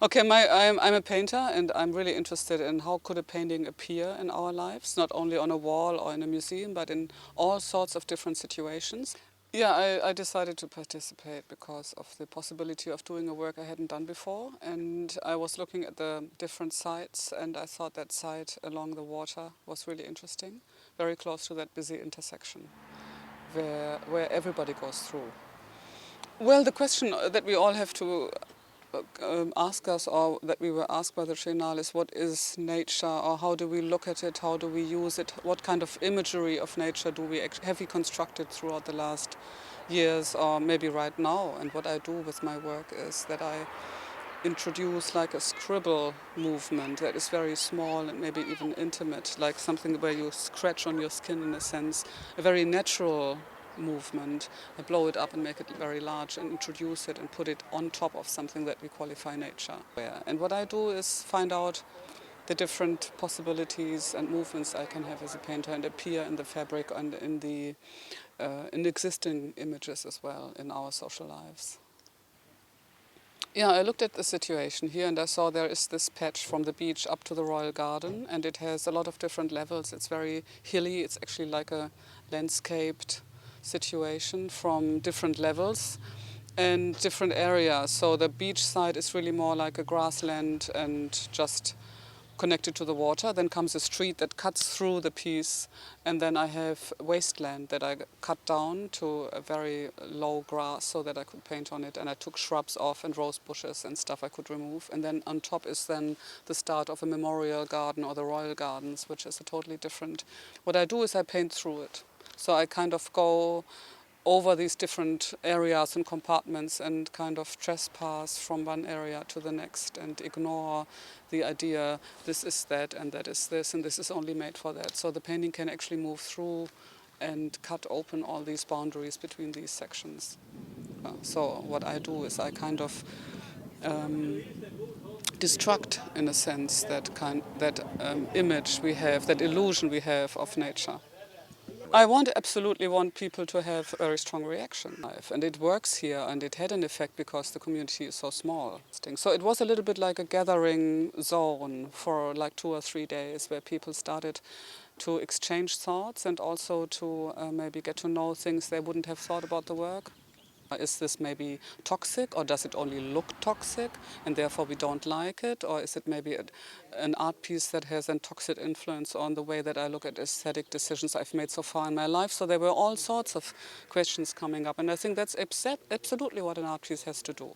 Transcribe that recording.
Okay, I'm a painter, and I'm really interested in how could a painting appear in our lives, not only on a wall or in a museum, but in all sorts of different situations. Yeah, I decided to participate because of the possibility of doing a work I hadn't done before, and I was looking at the different sites, and I thought that site along the water was really interesting, very close to that busy intersection where everybody goes through. Well, the question that we all have to ask us, or that we were asked by the Triennial, is what is nature, or how do we look at it, how do we use it, what kind of imagery of nature have we constructed throughout the last years, or maybe right now. And what I do with my work is that I introduce like a scribble movement that is very small and maybe even intimate, like something where you scratch on your skin, in a sense, a very natural movement. I blow it up and make it very large and introduce it and put it on top of something that we qualify nature. And what I do is find out the different possibilities and movements I can have as a painter and appear in the fabric and in existing images as well in our social lives. Yeah, I looked at the situation here, and I saw there is this patch from the beach up to the Royal Garden, and it has a lot of different levels. It's very hilly. It's actually like a landscaped situation from different levels and different areas. So the beach side is really more like a grassland and just connected to the water. Then comes a street that cuts through the piece, and then I have wasteland that I cut down to a very low grass so that I could paint on it, and I took shrubs off and rose bushes and stuff I could remove. And then on top is then the start of a memorial garden or the royal gardens, which is a totally different. What I do is I paint through it. So I kind of go over these different areas and compartments and kind of trespass from one area to the next and ignore the idea this is that and that is this and this is only made for that. So the painting can actually move through and cut open all these boundaries between these sections. So what I do is I kind of destruct, in a sense, that image we have, that illusion we have of nature. I absolutely want people to have a very strong reaction. And it works here, and it had an effect because the community is so small. So it was a little bit like a gathering zone for like 2 or 3 days where people started to exchange thoughts and also to maybe get to know things they wouldn't have thought about the work. Is this maybe toxic, or does it only look toxic and therefore we don't like it? Or is it maybe an art piece that has a toxic influence on the way that I look at aesthetic decisions I've made so far in my life? So there were all sorts of questions coming up, and I think that's absolutely what an art piece has to do.